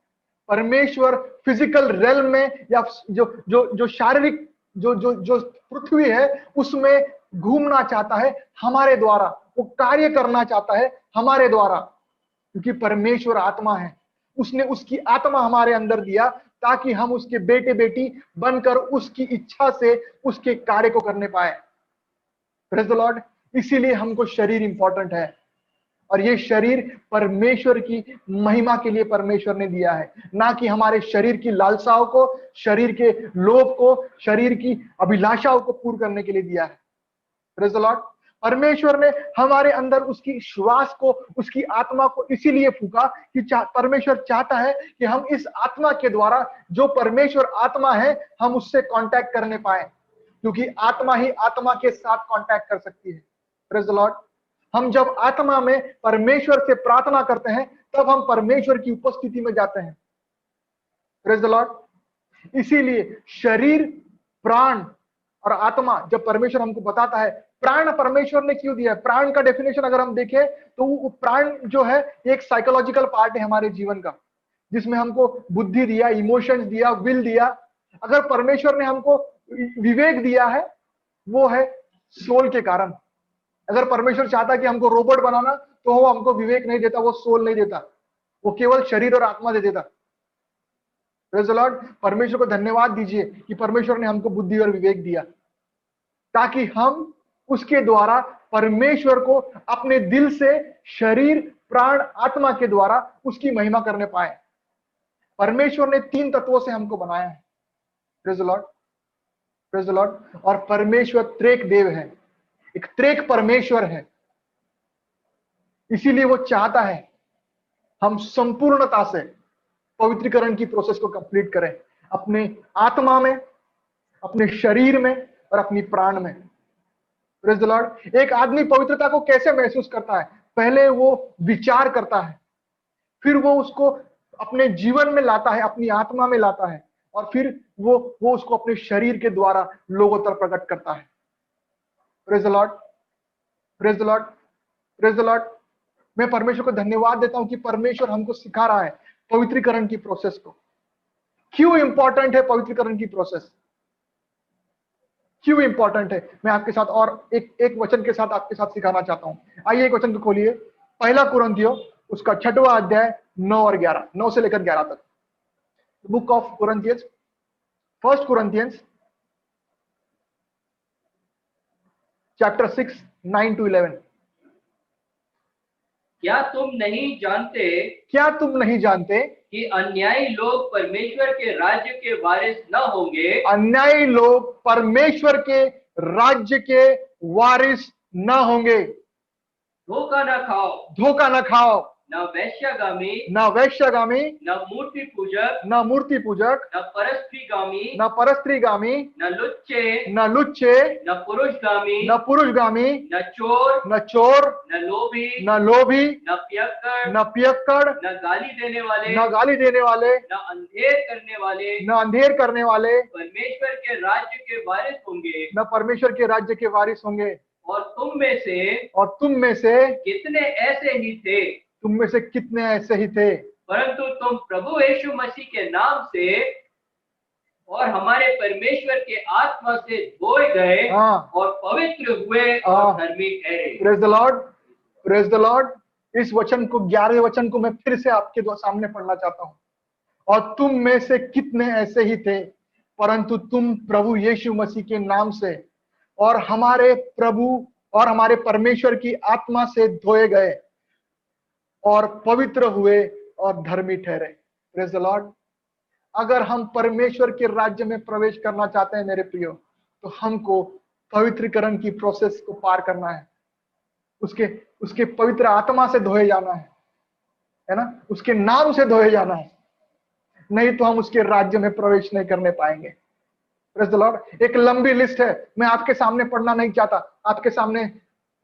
परमेश्वर फिजिकल रेल्म में या जो जो जो शारीरिक जो जो जो पृथ्वी है उसमें घूमना चाहता है हमारे द्वारा, वो कार्य करना चाहता है हमारे द्वारा, क्योंकि परमेश्वर आत्मा है। उसने उसकी आत्मा हमारे अंदर दिया ताकि हम उसके बेटे बेटी बनकर उसकी इच्छा से उसके कार्य को करने पाए। Praise the Lord. इसीलिए हमको शरीर इंपॉर्टेंट है, और ये शरीर परमेश्वर की महिमा के लिए परमेश्वर ने दिया है, ना कि हमारे शरीर की लालसाओं को, शरीर के लोभ को, शरीर की अभिलाषाओं को पूर्ण करने के लिए दिया है। Praise the Lord. परमेश्वर ने हमारे अंदर उसकी श्वास को, उसकी आत्मा को इसीलिए फूका कि परमेश्वर चाहता है कि हम इस आत्मा के द्वारा, जो परमेश्वर आत्मा है, हम उससे कांटेक्ट करने पाए, क्योंकि आत्मा ही आत्मा के साथ कांटेक्ट कर सकती है। Praise the Lord. हम जब आत्मा में परमेश्वर से प्रार्थना करते हैं तब हम परमेश्वर की उपस्थिति में जाते हैं। Praise the Lord. इसीलिए शरीर, प्राण और आत्मा जब परमेश्वर हमको बताता है, प्राण परमेश्वर ने क्यों दिया है? प्राण का डेफिनेशन अगर हम देखें तो वो प्राण जो है एक साइकोलॉजिकल पार्ट है हमारे जीवन का, जिसमें हमको बुद्धि दिया, इमोशंस दिया, विल दिया। अगर परमेश्वर ने हमको विवेक दिया है वो है सोल के कारण। अगर परमेश्वर चाहता कि हमको रोबोट बनाना तो वो हमको विवेक नहीं देता, वो सोल नहीं देता, वो केवल शरीर और आत्मा दे देता। Praise the Lord. परमेश्वर को धन्यवाद दीजिए कि परमेश्वर ने हमको बुद्धि और विवेक दिया ताकि हम उसके द्वारा परमेश्वर को अपने दिल से, शरीर, प्राण, आत्मा के द्वारा उसकी महिमा करने पाए। परमेश्वर ने 3 तत्वों से हमको बनाया है। Praise the Lord, praise the lord. और परमेश्वर त्रेक देव है, एक त्रेक परमेश्वर है। इसीलिए वो चाहता है हम संपूर्णता से पवित्रीकरण की प्रोसेस को कंप्लीट करें, अपने आत्मा में, अपने शरीर में और अपनी प्राण में। Praise the Lord. एक आदमी पवित्रता को कैसे महसूस करता है? पहले वो विचार करता है, फिर वो उसको अपने जीवन में लाता है, अपनी आत्मा में लाता है, और फिर वो उसको अपने शरीर के द्वारा लोगों तक प्रकट करता है। Praise the Lord, praise the Lord, praise the Lord. मैं परमेश्वर को धन्यवाद देता हूं कि परमेश्वर हमको सिखा रहा है पवित्रीकरण की प्रोसेस को। क्यों इंपॉर्टेंट है पवित्रीकरण की प्रोसेस? क्यों इंपॉर्टेंट है? मैं आपके साथ और एक वचन के साथ आपके साथ सिखाना चाहता हूं। आइए एक वचन को खोलिए, 1 कुरिन्थियों उसका 6वां अध्याय 9 और 11, 9 से लेकर 11 तक। Book of Corinthians, 1 Corinthians chapter 6, 9 to 11। क्या तुम नहीं जानते, क्या तुम नहीं जानते कि अन्यायी लोग परमेश्वर के राज्य के वारिस न होंगे? अन्यायी लोग परमेश्वर के राज्य के वारिस न होंगे। धोखा न खाओ, धोखा न खाओ, न वैश्यगामी, न वैश्यगामी, न मूर्ति पूजक, न मूर्ति पूजक, न परस्त्रीगामी, न परस्त्रीगामी, न लुच्चे, न लुच्चे, न पुरुषगामी, न पुरुषगामी, न चोर, न चोर, न लोभी, न लोभी, न पियक्कड़, न पियक्कड़, न गाली देने वाले, न गाली देने वाले, न अंधेर करने वाले, न अंधेर करने वाले परमेश्वर के राज्य के वारिस होंगे। न परमेश्वर के राज्य के वारिस होंगे। और तुम में से कितने ऐसे ही थे, तुम में से कितने ऐसे ही थे, परंतु तुम प्रभु यीशु मसीह के नाम से और हमारे परमेश्वर के आत्मा से धोए गए हाँ। और पवित्र हुए हाँ। और धर्मी ठहरे। Praise the Lord, praise the Lord. इस वचन को 11वें वचन को मैं फिर से आपके सामने पढ़ना चाहता हूं। और तुम में से कितने ऐसे ही थे, परंतु तुम प्रभु यीशु मसीह के नाम से और हमारे प्रभु और हमारे परमेश्वर की आत्मा से धोए गए और पवित्र हुए और धर्मी ठहरे। Praise the Lord. अगर हम परमेश्वर के राज्य में प्रवेश करना चाहते हैं मेरे प्रियो, तो हमको पवित्रीकरण की प्रोसेस को पार करना है। उसके उसके पवित्र आत्मा से धोए जाना है ना, उसके नाम से धोए जाना है, नहीं तो हम उसके राज्य में प्रवेश नहीं करने पाएंगे। Praise the Lord. एक लंबी लिस्ट है, मैं आपके सामने पढ़ना नहीं चाहता। आपके सामने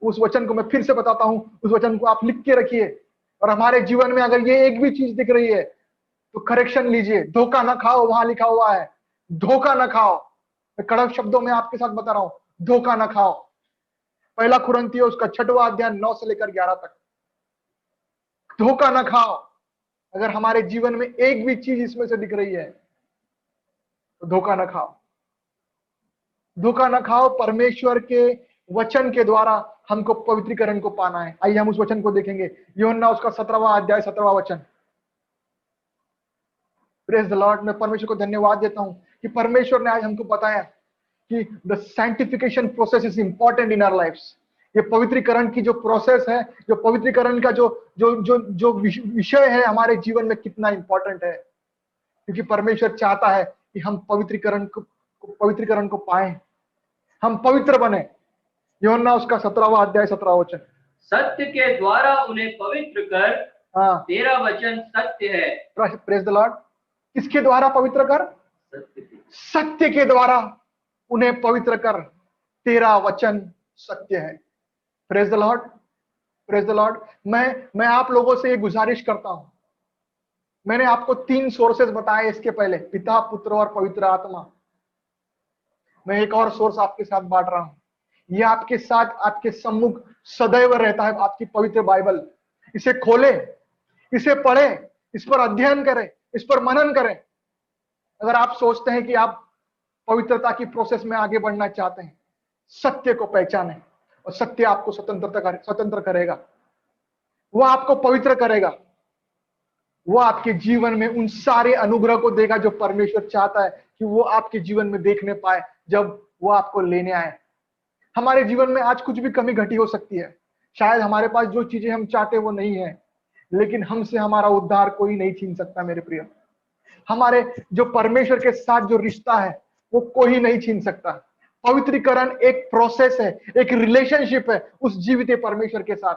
उस वचन को मैं फिर से बताता हूं, उस वचन को आप लिख के रखिए। और हमारे जीवन में अगर ये एक भी चीज दिख रही है तो करेक्शन लीजिए। धोखा ना खाओ, वहां लिखा हुआ है, धोखा ना खाओ। मैं कड़क शब्दों में आपके साथ बता रहा हूं, धोखा ना खाओ। पहला कुरिन्थियों उसका 6वां अध्याय 9 से लेकर 11 तक। धोखा ना खाओ। अगर हमारे जीवन में एक भी चीज इसमें से दिख रही है तो धोखा ना खाओ, धोखा ना खाओ। परमेश्वर के वचन के द्वारा हमको पवित्रीकरण को पाना है। आइए हम उस वचन को देखेंगे। यूहन्ना उसका 17वां अध्याय 17वां वचन। Praise the Lord. मैं परमेश्वर को धन्यवाद देता हूं कि परमेश्वर ने आज हमको बताया कि the sanctification process is important in our lifes. ये पवित्रीकरण की जो प्रोसेस है, जो पवित्रीकरण का जो जो जो जो विषय है हमारे जीवन में कितना इंपॉर्टेंट है, क्योंकि परमेश्वर चाहता है कि हम पवित्रीकरण को पाएं, हम पवित्र बने। यूहन्ना उसका 17वां अध्याय 17वां वचन। सत्य के द्वारा उन्हें पवित्र कर, हाँ, तेरा वचन सत्य है। Praise the Lord. किसके द्वारा पवित्र कर? सत्य के। सत्य के द्वारा उन्हें पवित्र कर, तेरा वचन सत्य है। Praise the Lord, praise the Lord. मैं आप लोगों से ये गुजारिश करता हूं। मैंने आपको 3 सोर्सेस बताए इसके पहले, पिता, पुत्र और पवित्र आत्मा। मैं एक और सोर्स आपके साथ बांट रहा हूं। ये आपके साथ, आपके सम्मुख सदैव रहता है, आपकी पवित्र बाइबल। इसे खोलें, इसे पढ़ें, इस पर अध्ययन करें, इस पर मनन करें। अगर आप सोचते हैं कि आप पवित्रता की प्रोसेस में आगे बढ़ना चाहते हैं, सत्य को पहचानें और सत्य आपको स्वतंत्र करेगा। वो आपको पवित्र करेगा। वो आपके जीवन में उन सारे अनुग्रह को देगा जो परमेश्वर चाहता है कि वो आपके जीवन में देखने पाए जब वो आपको लेने आए। हमारे जीवन में आज कुछ भी कमी घटी हो सकती है। शायद हमारे पास जो चीजें हम चाहते वो नहीं है, लेकिन हमसे हमारा उद्धार कोई नहीं छीन सकता मेरे प्रिय। हमारे जो परमेश्वर के साथ जो रिश्ता है वो कोई नहीं छीन सकता। पवित्रीकरण एक प्रोसेस है, एक रिलेशनशिप है उस जीवित परमेश्वर के साथ।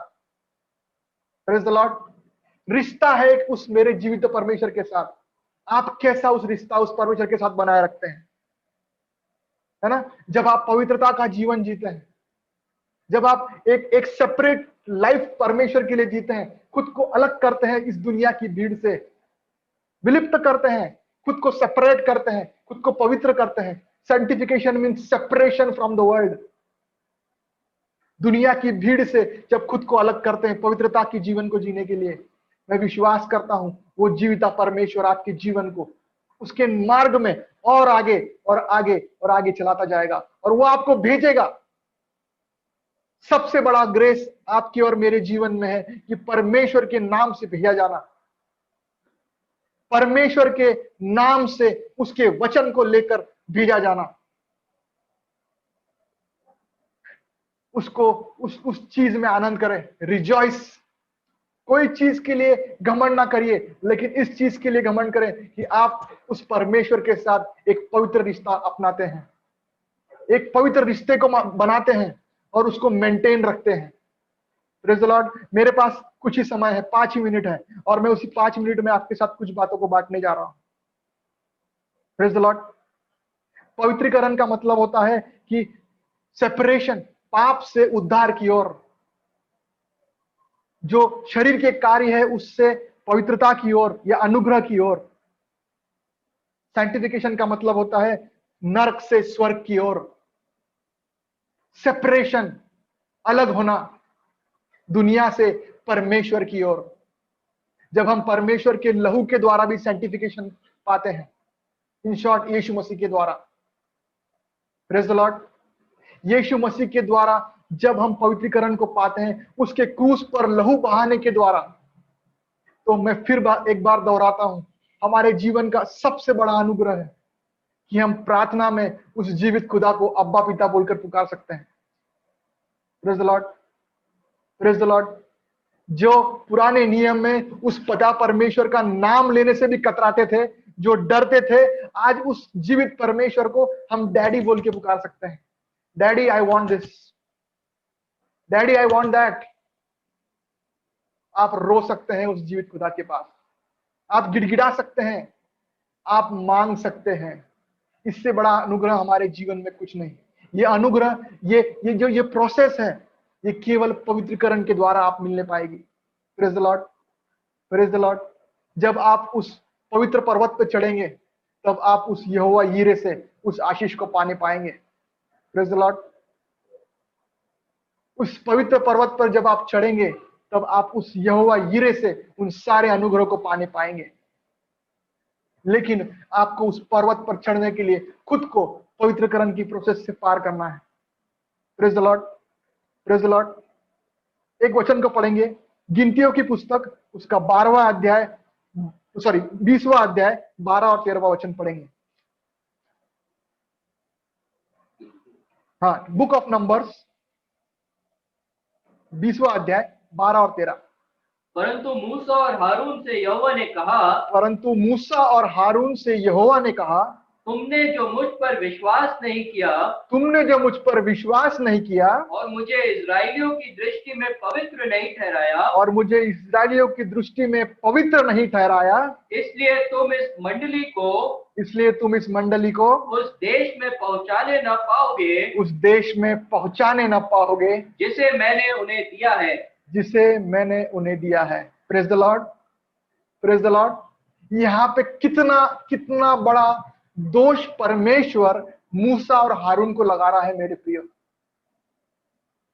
Praise the Lord. रिश्ता है एक उस मेरे जीवित परमेश्वर के साथ। आप कैसा उस रिश्ता उस परमेश्वर के साथ बनाए रखते हैं, है ना? जब आप पवित्रता का जीवन जीते हैं, जब आप एक सेपरेट लाइफ परमेश्वर के लिए जीते हैं, खुद को अलग करते हैं इस दुनिया की भीड़ से, विलिप्त करते हैं, खुद को सेपरेट करते हैं, खुद को पवित्र करते हैं। Sanctification means separation from the world. दुनिया की भीड़ से जब खुद को अलग करते हैं पवित्रता की जीवन को जीने के लिए, मैं विश्वास करता हूं वो जीविता परमेश्वर आपके जीवन को उसके मार्ग में और आगे और आगे और आगे चलाता जाएगा और वो आपको भेजेगा। सबसे बड़ा ग्रेस आपकी और मेरे जीवन में है कि परमेश्वर के नाम से भेजा जाना, परमेश्वर के नाम से उसके वचन को लेकर भेजा जाना। उसको उस चीज में आनंद करें, रिजॉइस। कोई चीज के लिए घमंड ना करिए, लेकिन इस चीज के लिए घमंड करें कि आप उस परमेश्वर के साथ एक पवित्र रिश्ता अपनाते हैं, एक पवित्र रिश्ते को बनाते हैं और उसको मेंटेन रखते हैं। Praise the Lord. मेरे पास कुछ ही समय है, 5 ही मिनट है, और मैं उसी 5 मिनट में आपके साथ कुछ बातों को बांटने जा रहा हूं। Praise the Lord. पवित्रीकरण का मतलब होता है कि सेपरेशन, पाप से उद्धार की ओर, जो शरीर के कार्य है उससे पवित्रता की ओर या अनुग्रह की ओर। सैंक्टिफिकेशन का मतलब होता है नरक से स्वर्ग की ओर। सेपरेशन, अलग होना दुनिया से परमेश्वर की ओर। जब हम परमेश्वर के लहू के द्वारा भी सैंक्टिफिकेशन पाते हैं, इन शॉर्ट यीशु मसीह के द्वारा। प्रेज द लॉर्ड। यीशु मसीह के द्वारा जब हम पवित्रीकरण को पाते हैं, उसके क्रूस पर लहू बहाने के द्वारा, तो मैं फिर एक बार दोहराता हूं, हमारे जीवन का सबसे बड़ा अनुग्रह है कि हम प्रार्थना में उस जीवित खुदा को अब्बा पिता बोलकर पुकार सकते हैं। Praise the Lord. Praise the Lord. जो पुराने नियम में उस पिता परमेश्वर का नाम लेने से भी कतराते थे, जो डरते थे, आज उस जीवित परमेश्वर को हम डैडी बोल के पुकार सकते हैं। Daddy I want this, daddy I want that. आप रो सकते हैं उस जीवित खुदा के पास, आप गिड़गिड़ा सकते हैं, आप मांग सकते हैं। इससे बड़ा अनुग्रह हमारे जीवन में कुछ नहीं। ये अनुग्रह, ये प्रोसेस है, ये केवल पवित्रीकरण के द्वारा आप मिलने पाएगी। Praise the Lord. Praise the Lord. जब आप उस पवित्र पर्वत पर चढ़ेंगे, तब आप उस यहोवा यीरे से उस आशीष को पाने पाएंगे। Praise the Lord. उस पवित्र पर्वत पर जब आप चढ़ेंगे, तब आप उस यहोवा यीरे से उन सारे अनुग्रह को पाने पाएंगे। लेकिन आपको उस पर्वत पर चढ़ने के लिए खुद को पवित्रकरण की प्रोसेस से पार करना है। Praise the Lord. Praise the Lord. एक वचन को पढ़ेंगे, गिनतियों की पुस्तक उसका 20वां अध्याय 12 और 13वां वचन पढ़ेंगे। हाँ, बुक ऑफ नंबर्स 20वां अध्याय 12 और 13। परंतु मूसा और हारून से यहोवा ने कहा, परंतु मूसा और हारून से यहोवा ने कहा, तुमने जो मुझ पर विश्वास नहीं किया, तुमने जो मुझ पर विश्वास नहीं किया और मुझे इस्राएलियों की दृष्टि में पवित्र नहीं ठहराया, और मुझे इस्राएलियों की दृष्टि में पवित्र नहीं ठहराया, इसलिए तुम इस मंडली को उस देश में पहुंचाने न पाओगे, उस देश में पहुंचाने न पाओगे जिसे मैंने उन्हें दिया है। जिसे मैंने उन्हें दिया है। Praise the Lord. Praise the Lord. यहाँ पे कितना बड़ा दोष परमेश्वर मूसा और हारून को लगा रहा है मेरे प्रिय।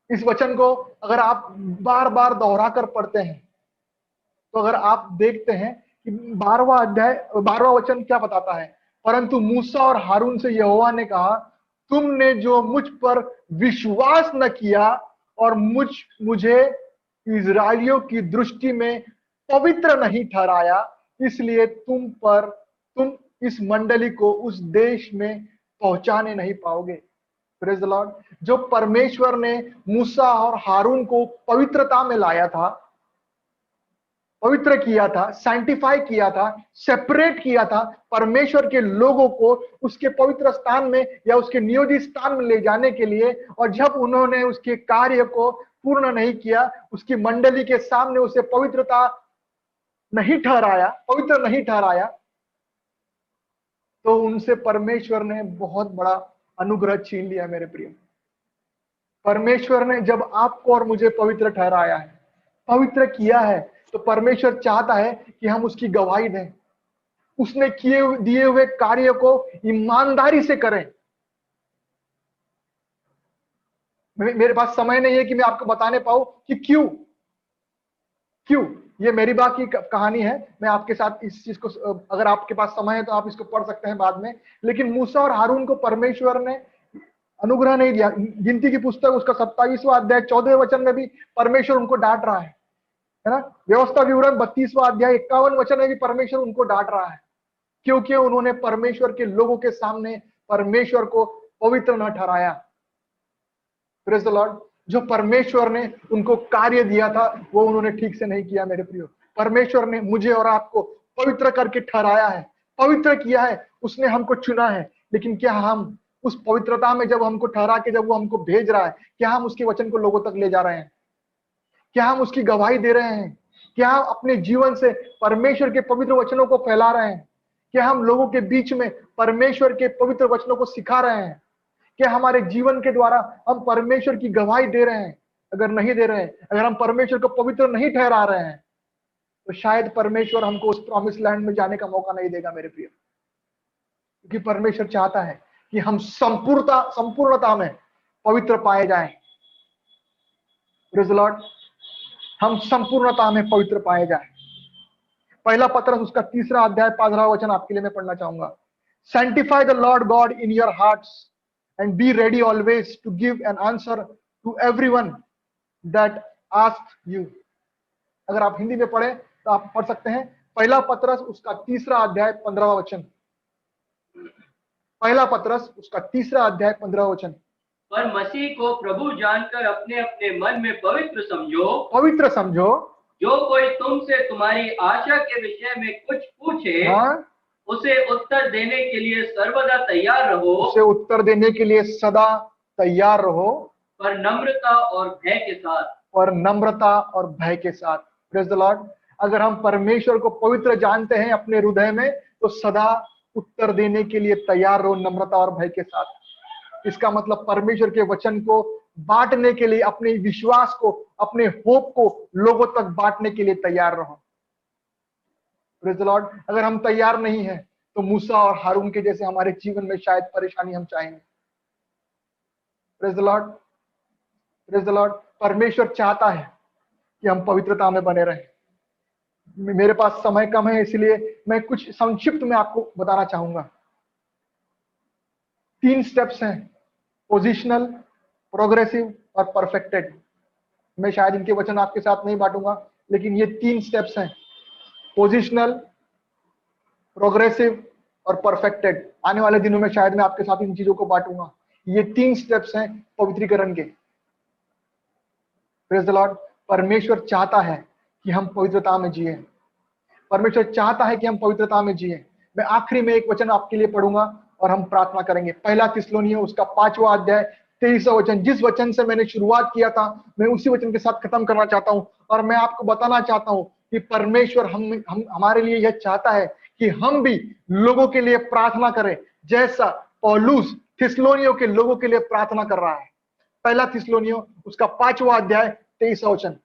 इस वचन को अगर आप बार बार दोहरा कर पढ़ते हैं, तो अगर आप देखते हैं कि 12वां वचन क्या बताता है, परंतु मूसा और हारून से यहोवा ने कहा, तुमने जो मुझ पर विश्वास न किया और मुझे इजराइलियों की दृष्टि में पवित्र नहीं ठहराया, इसलिए तुम इस मंडली को उस देश में पहुंचाने नहीं पाओगे। Praise the Lord. जो परमेश्वर ने मूसा और हारून को पवित्रता में लाया था, पवित्र किया था, सैंटिफाई किया था, सेपरेट किया था, परमेश्वर के लोगों को उसके पवित्र स्थान में या उसके नियोजित स्थान में ले जाने के लिए, और जब उन्होंने उसके कार्य को पूर्ण नहीं किया, उसकी मंडली के सामने उसे पवित्र नहीं ठहराया, तो उनसे परमेश्वर ने बहुत बड़ा अनुग्रह छीन लिया। मेरे प्रिय, परमेश्वर ने जब आपको और मुझे पवित्र ठहराया है, पवित्र किया है, तो परमेश्वर चाहता है कि हम उसकी गवाही दें, उसने दिए हुए कार्य को ईमानदारी से करें। मेरे पास समय नहीं है कि मैं आपको बताने पाऊं कि क्यों ये मेरी बात की कहानी है। मैं आपके साथ इस चीज को, अगर आपके पास समय है तो आप इसको पढ़ सकते हैं बाद में। लेकिन मूसा और हारून को परमेश्वर ने अनुग्रह नहीं दिया। गिनती की पुस्तक उसका 27वां अध्याय 14वें वचन में भी परमेश्वर उनको डांट रहा है ना। व्यवस्था विवरण 32वां अध्याय 51 वचन में भी परमेश्वर उनको डांट रहा है, क्योंकि उन्होंने परमेश्वर के लोगों के सामने परमेश्वर को पवित्र न ठहराया। Praise the Lord. जो परमेश्वर ने उनको कार्य दिया था, वो उन्होंने ठीक से नहीं किया। मेरे प्रियो, परमेश्वर ने मुझे और आपको पवित्र करके ठहराया है, पवित्र किया है, उसने हमको चुना है। लेकिन क्या हम उस पवित्रता में जब हमको ठहरा के जब वो हमको भेज रहा है, क्या हम उसके वचन को लोगों तक ले जा रहे हैं? क्या हम उसकी गवाही दे रहे हैं? क्या हम अपने जीवन से परमेश्वर के पवित्र वचनों को फैला रहे हैं? क्या हम लोगों के बीच में परमेश्वर के पवित्र वचनों को सिखा रहे हैं? क्या हमारे जीवन के द्वारा हम परमेश्वर की गवाही दे रहे हैं? अगर नहीं दे रहे हैं, अगर हम परमेश्वर को पवित्र नहीं ठहरा रहे हैं, तो शायद परमेश्वर हमको उस प्रॉमिस लैंड में जाने का मौका नहीं देगा। मेरे प्रिय, क्योंकि परमेश्वर चाहता है कि हम संपूर्णता में पवित्र पाए जाएं। Praise the Lord. हम संपूर्णता में पवित्र पाए जाएं। पहला पत्रस उसका 3रा अध्याय 15वां वचन आपके लिए मैं पढ़ना चाहूंगा। Sanctify the Lord God in your hearts and be ready always to give an answer to everyone that asks you. अगर आप हिंदी में पढ़े तो आप पढ़ सकते हैं पहला पत्रस उसका 3रा अध्याय 15वां वचन। पहला पत्रस उसका 3रा अध्याय 15वां वचन। पर मसीह को प्रभु जानकर अपने अपने मन में पवित्र समझो। पवित्र समझो। जो कोई तुमसे तुम्हारी आशा के विषय में कुछ पूछे, हाँ, उसे उत्तर देने के लिए सर्वदा तैयार रहो। उसे उत्तर देने के लिए सदा तैयार रहो, पर नम्रता और भय के साथ। और नम्रता और भय के साथ। Praise the Lord. अगर हम परमेश्वर को पवित्र जानते हैं अपने हृदय में, तो सदा उत्तर देने के लिए तैयार रहो, नम्रता और भय के साथ। इसका मतलब परमेश्वर के वचन को बांटने के लिए, अपने विश्वास को, अपने होप को लोगों तक बांटने के लिए तैयार रहो। Praise the Lord. अगर हम तैयार नहीं हैं तो मूसा और हारून के जैसे हमारे जीवन में शायद परेशानी हम चाहेंगे। Praise the Lord. Praise the Lord. परमेश्वर चाहता है कि हम पवित्रता में बने रहें। मेरे पास समय कम है, इसलिए मैं कुछ संक्षिप्त में आपको बताना चाहूंगा। 3 स्टेप्स हैं, पोजिशनल, प्रोग्रेसिव और परफेक्टेड। मैं शायद इनके वचन आपके साथ नहीं बांटूंगा, लेकिन ये 3 स्टेप्स हैं, पोजिशनल, प्रोग्रेसिव और परफेक्टेड। आने वाले दिनों में शायद मैं आपके साथ इन चीजों को बांटूंगा। ये 3 स्टेप्स हैं पवित्रीकरण के। Praise the Lord. परमेश्वर चाहता है कि हम पवित्रता में जिए। परमेश्वर चाहता है कि हम पवित्रता में जिए। मैं आखिरी में एक वचन आपके लिए पढ़ूंगा और हम प्रार्थना करेंगे। पहला थिस्सलुनीय उसका 5वां अध्याय 23वां वचन। जिस वचन से मैंने शुरुआत किया था, मैं उसी वचन के साथ खत्म करना चाहता हूं। और मैं आपको बताना चाहता हूं कि परमेश्वर हम हमारे लिए यह चाहता है कि हम भी लोगों के लिए प्रार्थना करें, जैसा पौलुस थिस्सलुनियों के लोगों के लिए प्रार्थना कर रहा है। पहला थिस्सलुनीय उसका 5वां अध्याय 23वां वचन।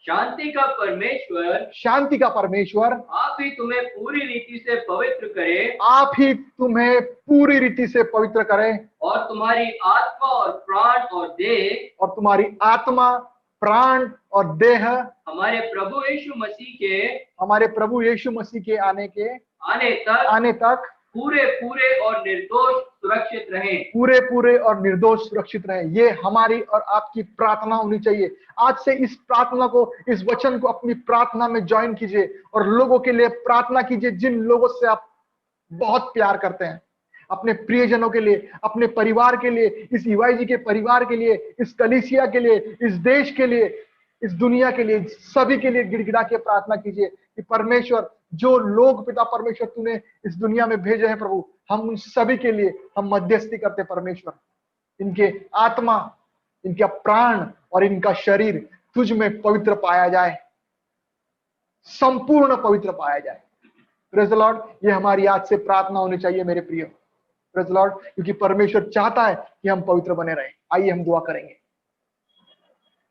शांति का परमेश्वर, शांति का परमेश्वर आप ही तुम्हें पूरी रीति से पवित्र करे, आप ही तुम्हें पूरी रीति से पवित्र करे, और तुम्हारी आत्मा और प्राण और देह, और तुम्हारी आत्मा, प्राण और देह हमारे प्रभु यीशु मसीह के आने तक पूरे पूरे और निर्दोष सुरक्षित रहें। पूरे और निर्दोष सुरक्षित रहे। ये हमारी और आपकी प्रार्थना होनी चाहिए। आज से इस प्रार्थना को, इस वचन को अपनी प्रार्थना में ज्वाइन कीजिए और लोगों के लिए प्रार्थना कीजिए जिन लोगों से आप बहुत प्यार करते हैं। अपने प्रियजनों के लिए, अपने परिवार के लिए, इस ईवाईजी के परिवार के लिए, इस कलीसिया के लिए, इस देश के लिए, इस दुनिया के लिए, सभी के लिए गिड़गिड़ा के प्रार्थना कीजिए कि परमेश्वर, जो लोग पिता परमेश्वर तूने इस दुनिया में भेजे हैं प्रभु, हम उन सभी के लिए हम मध्यस्थी करते परमेश्वर। इनके आत्मा, इनका प्राण और इनका शरीर तुझ में पवित्र पाया जाए, संपूर्ण पवित्र पाया जाए। Praise the Lord. ये हमारी आज से प्रार्थना होनी चाहिए मेरे प्रिय। Praise the Lord. क्योंकि परमेश्वर चाहता है कि हम पवित्र बने रहें। आइए हम दुआ करेंगे।